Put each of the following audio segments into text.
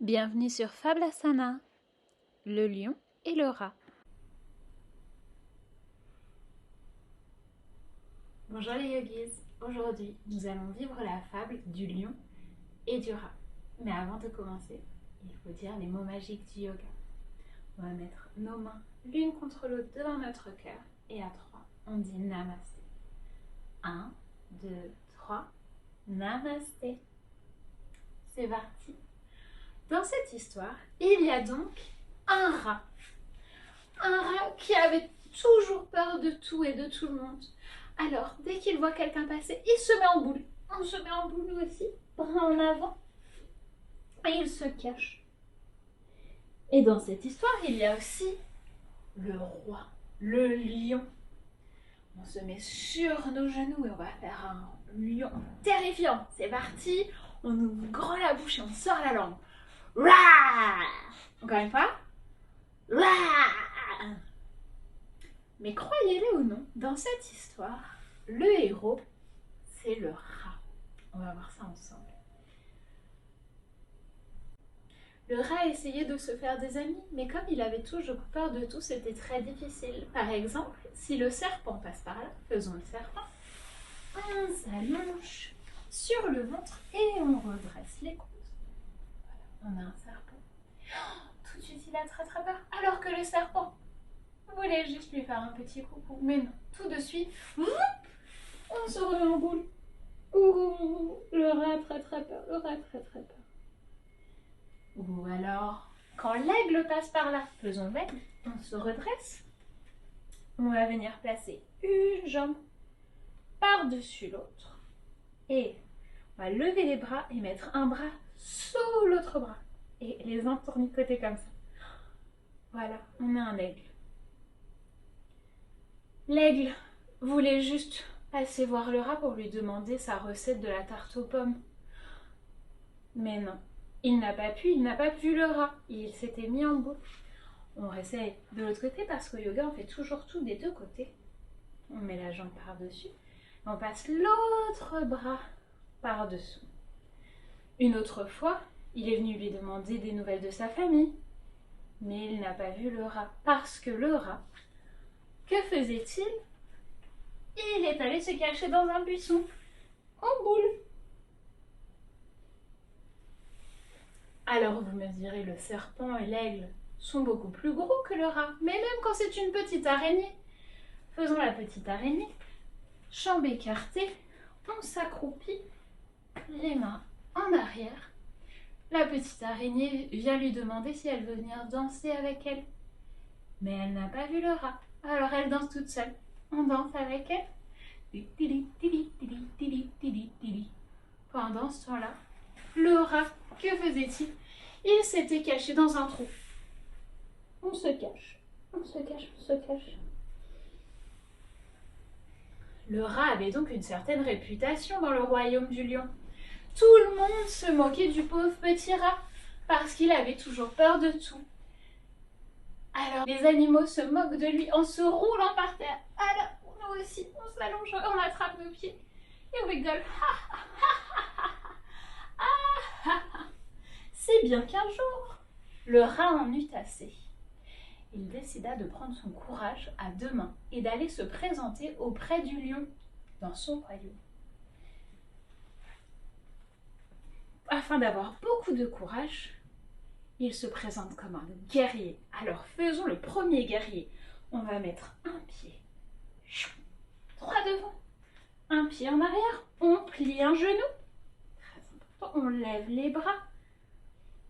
Bienvenue sur Fablasana, le lion et le rat. Bonjour les yogis, aujourd'hui nous allons vivre la fable du lion et du rat. Mais avant de commencer, il faut dire les mots magiques du yoga. On va mettre nos mains l'une contre l'autre devant notre cœur et à 3, on dit Namasté. 1, 2, 3, Namasté. C'est parti. Dans cette histoire, il y a donc un rat. Un rat qui avait toujours peur de tout et de tout le monde. Alors, dès qu'il voit quelqu'un passer, il se met en boule. On se met en boule nous aussi, bras en avant. Et il se cache. Et dans cette histoire, il y a aussi le roi, le lion. On se met sur nos genoux et on va faire un lion terrifiant. C'est parti. On ouvre grand la bouche et on sort la langue. Rah! Encore une fois. Rah! Mais croyez-le ou non, dans cette histoire, le héros, c'est le rat. On va voir ça ensemble. Le rat essayait de se faire des amis, mais comme il avait toujours peur de tout, c'était très difficile. Par exemple, si le serpent passe par là, faisons le serpent, on s'allonge sur le ventre et on redresse les côtes. Voilà, on a un serpent. Oh, tout de suite, il a très peur, alors que le serpent voulait juste lui faire un petit coucou. Mais non, tout de suite, on se remet en boule. Ouh, le rat très peur, le rat très peur. Ou alors, quand l'aigle passe par là, faisons l'aigle, on se redresse. On va venir placer une jambe par-dessus l'autre. Et on va lever les bras et mettre un bras sous l'autre bras. Et les entournicoter comme ça. Voilà, on a un aigle. L'aigle voulait juste passer voir le rat pour lui demander sa recette de la tarte aux pommes. Mais non, il n'a pas vu le rat. Il s'était mis en boule. On réessaye de l'autre côté parce qu'au yoga, on fait toujours tout des deux côtés. On met la jambe par-dessus. On passe l'autre bras par-dessous. Une autre fois, il est venu lui demander des nouvelles de sa famille. Mais il n'a pas vu le rat. Parce que le rat, que faisait-il? Il est allé se cacher dans un buisson, en boule. Alors vous me direz, le serpent et l'aigle sont beaucoup plus gros que le rat. Mais même quand c'est une petite araignée, faisons la petite araignée. Jambes écartées, on s'accroupit, les mains en arrière. La petite araignée vient lui demander si elle veut venir danser avec elle. Mais elle n'a pas vu le rat. Alors elle danse toute seule. On danse avec elle. Pendant ce temps-là, le rat, que faisait-il? Il s'était caché dans un trou. On se cache, on se cache, on se cache. Le rat avait donc une certaine réputation dans le royaume du lion. Tout le monde se moquait du pauvre petit rat parce qu'il avait toujours peur de tout. Alors, les animaux se moquent de lui en se roulant par terre. Alors, nous aussi, on s'allonge, on attrape nos pieds et on rigole. C'est bien qu'un jour, le rat en eut assez. Il décida de prendre son courage à deux mains et d'aller se présenter auprès du lion dans son royaume. Afin d'avoir beaucoup de courage, il se présente comme un guerrier. Alors faisons le premier guerrier. On va mettre un pied droit devant, un pied en arrière, on plie un genou. Très important, on lève les bras.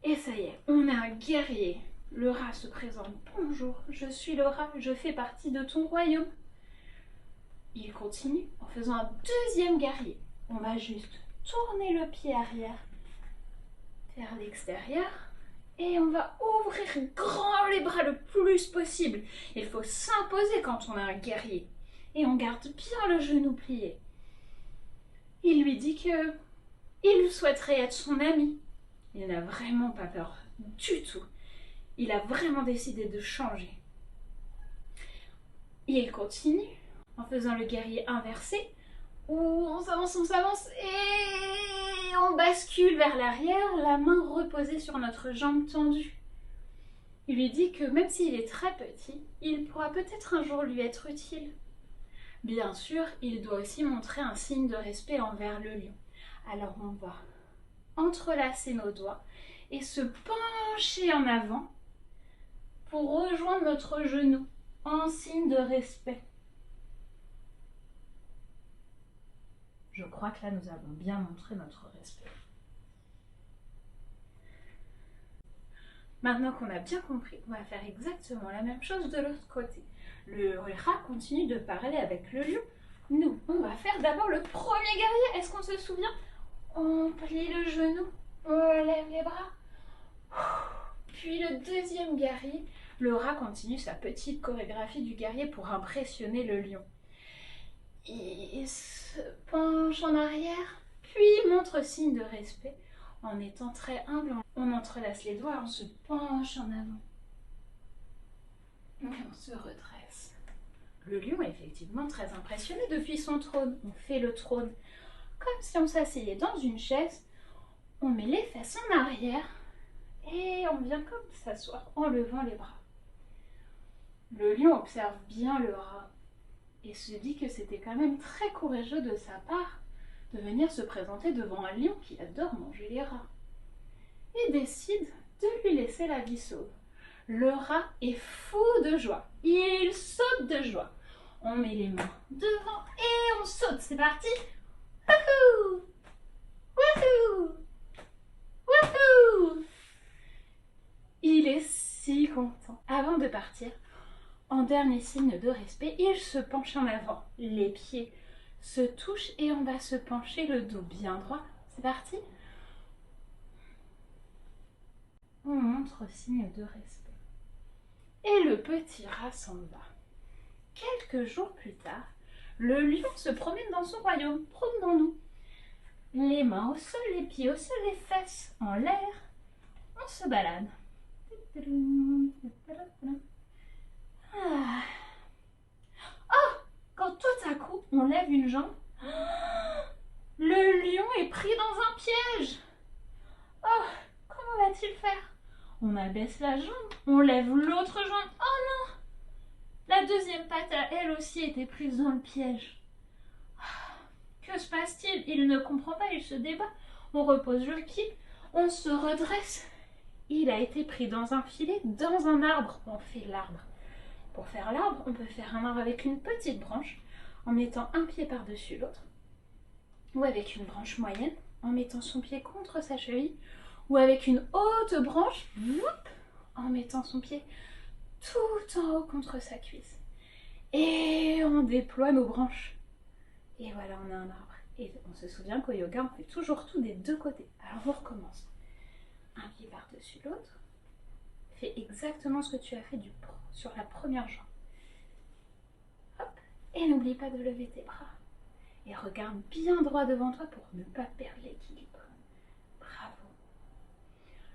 Et ça y est, on est un guerrier. Le rat se présente. Bonjour, je suis le rat, je fais partie de ton royaume. Il continue en faisant un deuxième guerrier. On va juste tourner le pied arrière vers l'extérieur. Et on va ouvrir grand les bras le plus possible. Il faut s'imposer quand on est un guerrier. Et on garde bien le genou plié. Il lui dit que il souhaiterait être son ami. Il n'a vraiment pas peur du tout. Il a vraiment décidé de changer. Il continue en faisant le guerrier inversé. Où on s'avance et on bascule vers l'arrière, la main reposée sur notre jambe tendue. Il lui dit que même s'il est très petit, il pourra peut-être un jour lui être utile. Bien sûr, il doit aussi montrer un signe de respect envers le lion. Alors on va entrelacer nos doigts et se pencher en avant pour rejoindre notre genou en signe de respect. Je crois que là, nous avons bien montré notre respect. Maintenant qu'on a bien compris, on va faire exactement la même chose de l'autre côté. Le rat continue de parler avec le lion. Nous, on va faire d'abord le premier guerrier. Est-ce qu'on se souvient? On plie le genou, on lève les bras. Puis le deuxième guerrier. Le rat continue sa petite chorégraphie du guerrier pour impressionner le lion. Il se penche en arrière, puis montre signe de respect. En étant très humble, on entrelace les doigts, on se penche en avant. Et on se redresse. Le lion est effectivement très impressionné depuis son trône. On fait le trône comme si on s'asseyait dans une chaise. On met les fesses en arrière et on vient comme s'asseoir en levant les bras. Le lion observe bien le rat et se dit que c'était quand même très courageux de sa part de venir se présenter devant un lion qui adore manger les rats. Et décide de lui laisser la vie sauve. Le rat est fou de joie. Il saute de joie. On met les mains devant et on saute. C'est parti. Wouhou! Wouhou! Wouhou! Il est si content. Avant de partir, en dernier signe de respect, il se penche en avant. Les pieds se touchent et on va se pencher, le dos bien droit. C'est parti. On montre signe de respect. Et le petit rat s'en va. Quelques jours plus tard, le lion se promène dans son royaume. Promenons-nous. Les mains au sol, les pieds au sol, les fesses en l'air. On se balade. Ah. Oh! Quand tout à coup, on lève une jambe, le lion est pris dans un piège. Oh! Comment va-t-il faire? On abaisse la jambe, on lève l'autre jambe. Oh non! La deuxième patte a elle aussi été prise dans le piège. Que se passe-t-il? Il ne comprend pas, il se débat. On repose le pied, on se redresse. Il a été pris dans un filet, dans un arbre. On fait l'arbre. Pour faire l'arbre, on peut faire un arbre avec une petite branche, en mettant un pied par-dessus l'autre. Ou avec une branche moyenne, en mettant son pied contre sa cheville. Ou avec une haute branche, en mettant son pied tout en haut contre sa cuisse. Et on déploie nos branches. Et voilà, on a un arbre. Et on se souvient qu'au yoga, on fait toujours tout des deux côtés. Alors on recommence. Un pied par-dessus l'autre. Fais exactement ce que tu as fait sur la première jambe. Hop. Et n'oublie pas de lever tes bras. Et regarde bien droit devant toi pour ne pas perdre l'équilibre. Bravo.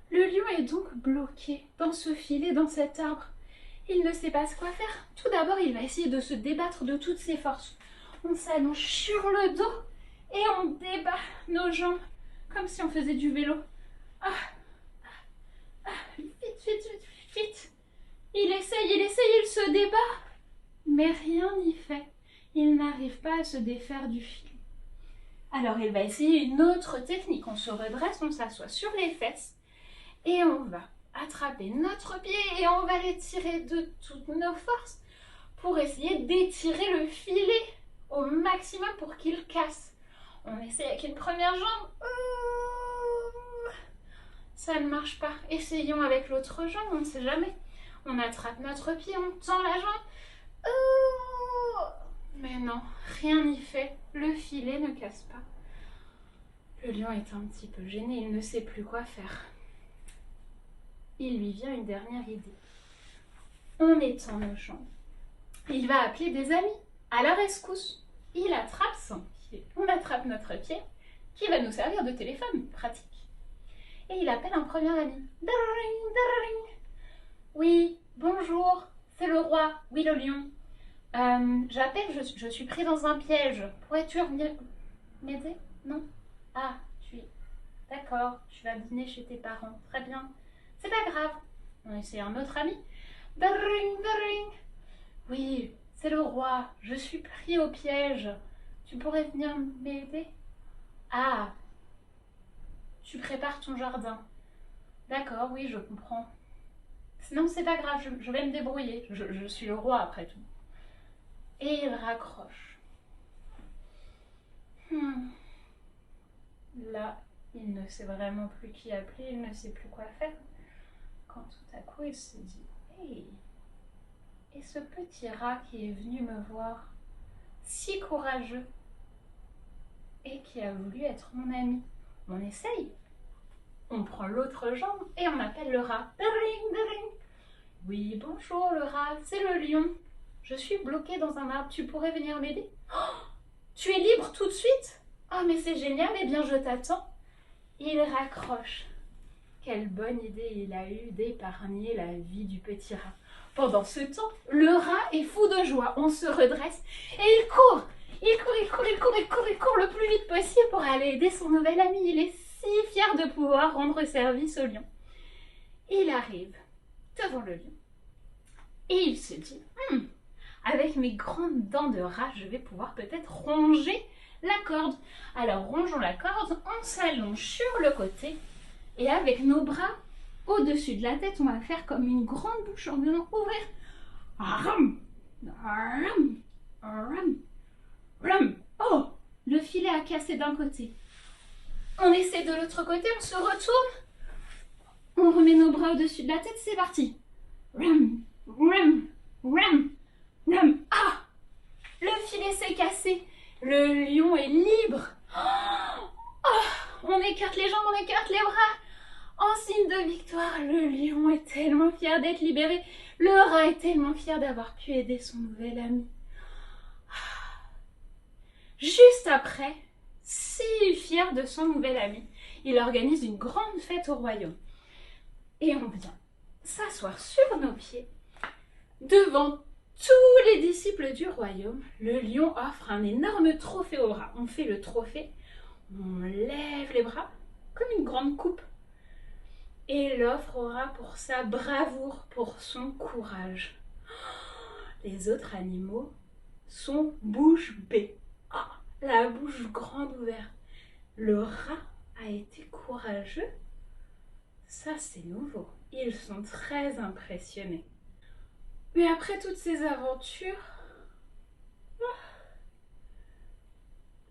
Le lion est donc bloqué dans ce filet, dans cet arbre. Il ne sait pas quoi faire. Tout d'abord, il va essayer de se débattre de toutes ses forces. On s'allonge sur le dos et on débat nos jambes comme si on faisait du vélo. Vite, vite, vite, vite. Il essaye, il se débat. Mais rien n'y fait. Il n'arrive pas à se défaire du fil. Alors il va essayer une autre technique. On se redresse, on s'assoit sur les fesses et on va attraper notre pied et on va l'étirer de toutes nos forces pour essayer d'étirer le filet au maximum pour qu'il casse. On essaie avec une première jambe. Ça ne marche pas. Essayons avec l'autre jambe, on ne sait jamais. On attrape notre pied, on tend la jambe. Mais non, rien n'y fait. Le filet ne casse pas. Le lion est un petit peu gêné, il ne sait plus quoi faire. Il lui vient une dernière idée. On étend nos jambes. Il va appeler des amis. À la rescousse. Il attrape son pied. On attrape notre pied, qui va nous servir de téléphone. Pratique. Et il appelle un premier ami. Darling, darling. Oui, bonjour, c'est le roi. Oui, le lion. J'appelle, je suis pris dans un piège. Pourrais-tu m'aider? Non? Ah, D'accord, tu vas dîner chez tes parents. Très bien. C'est pas grave. On essaie un autre ami. Dring, dring. Oui, c'est le roi. Je suis pris au piège. Tu pourrais venir m'aider? Ah, tu prépares ton jardin. D'accord, oui, je comprends. Non, c'est pas grave, je vais me débrouiller. Je suis le roi après tout. Et il raccroche. Là, il ne sait vraiment plus qui appeler, il ne sait plus quoi faire. Quand tout à coup, il se dit, hey, et ce petit rat qui est venu me voir, si courageux, et qui a voulu être mon ami. On essaye. On prend l'autre jambe et on appelle le rat. Dering, dering. Oui, bonjour le rat, c'est le lion. Je suis bloqué dans un arbre, tu pourrais venir m'aider? Oh, tu es libre tout de suite? Oh, mais c'est génial, eh bien je t'attends. Il raccroche. Quelle bonne idée il a eue d'épargner la vie du petit rat. Pendant ce temps, le rat est fou de joie. On se redresse et il court. Il court le plus vite possible pour aller aider son nouvel ami. Il est si fier de pouvoir rendre service au lion. Il arrive devant le lion et il se dit, avec mes grandes dents de rat, je vais pouvoir peut-être ronger la corde. Alors rongeons la corde, on s'allonge sur le côté et avec nos bras au-dessus de la tête, on va faire comme une grande bouche en venant ouvrir. Aram, aram, aram, aram. Oh, le filet a cassé d'un côté. On essaie de l'autre côté, on se retourne. On remet nos bras au-dessus de la tête, c'est parti. Ram, ram, ram, ram. Ah, le filet s'est cassé. Le lion est libre. Oh, on écarte les jambes, on écarte les bras. En signe de victoire, le lion est tellement fier d'être libéré. Le rat est tellement fier d'avoir pu aider son nouvel ami. Juste après, si fier de son nouvel ami, il organise une grande fête au royaume. Et on vient s'asseoir sur nos pieds devant tous les disciples du royaume. Le lion offre un énorme trophée au rat. On fait le trophée, on lève les bras comme une grande coupe et l'offre au rat pour sa bravoure, pour son courage. Les autres animaux sont bouche bée. Ah, la bouche grande ouverte. Le rat a été courageux. Ça, c'est nouveau. Ils sont très impressionnés. Mais après toutes ces aventures,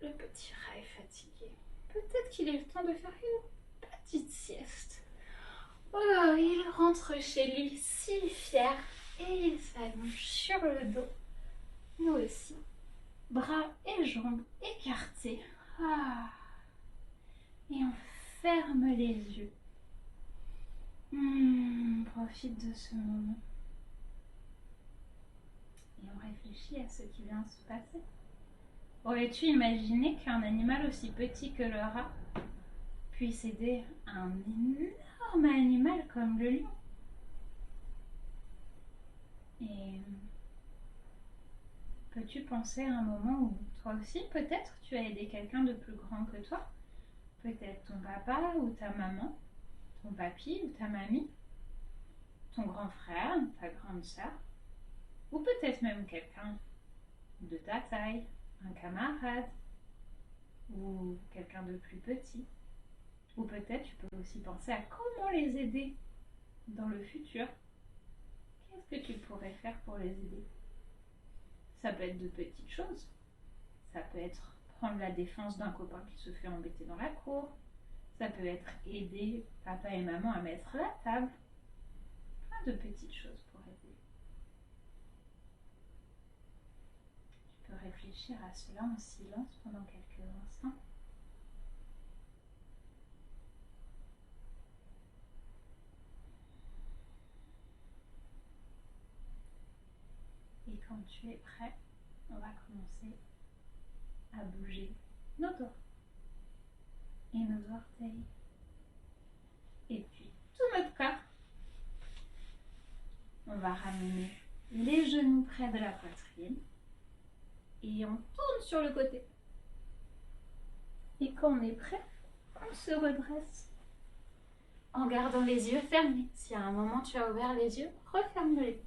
le petit rat est fatigué. Peut-être qu'il est temps de faire une petite sieste. Oh, il rentre chez lui si fier et il s'allonge sur le dos. Nous aussi, bras et jambes écartés. Ah. Et on ferme les yeux. Profite de ce moment. Et on réfléchit à ce qui vient de se passer. Aurais-tu imaginé qu'un animal aussi petit que le rat puisse aider un énorme animal comme le lion? Et peux-tu penser à un moment où toi aussi, peut-être, tu as aidé quelqu'un de plus grand que toi? Peut-être ton papa ou ta maman, ton papy ou ta mamie, ton grand frère, ta grande sœur, ou peut-être même quelqu'un de ta taille, un camarade, ou quelqu'un de plus petit. Ou peut-être tu peux aussi penser à comment les aider dans le futur. Qu'est-ce que tu pourrais faire pour les aider? Ça peut être de petites choses. Ça peut être prendre la défense d'un copain qui se fait embêter dans la cour. Ça peut être aider papa et maman à mettre la table. Plein de petites choses pour aider. Tu peux réfléchir à cela en silence pendant quelques instants. Et quand tu es prêt, on va commencer à bouger nos doigts et nos orteils. Et puis tout notre corps. On va ramener les genoux près de la poitrine et on tourne sur le côté. Et quand on est prêt, On se redresse en gardant les yeux fermés. Si à un moment tu as ouvert les yeux, referme-les.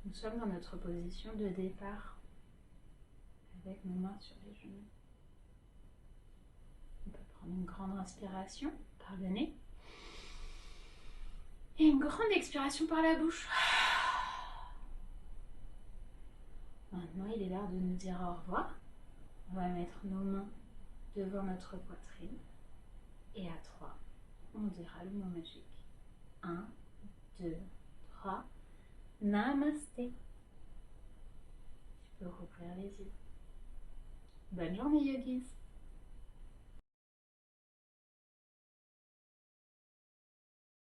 Nous sommes dans notre position de départ avec nos mains sur les genoux. On peut prendre une grande inspiration par le nez et une grande expiration par la bouche. Maintenant, il est l'heure de nous dire au revoir. On va mettre nos mains devant notre poitrine et à 3, on dira le mot magique. 1, 2, 3. Namasté. Tu peux rouvrir les yeux. Bonne journée, yogis.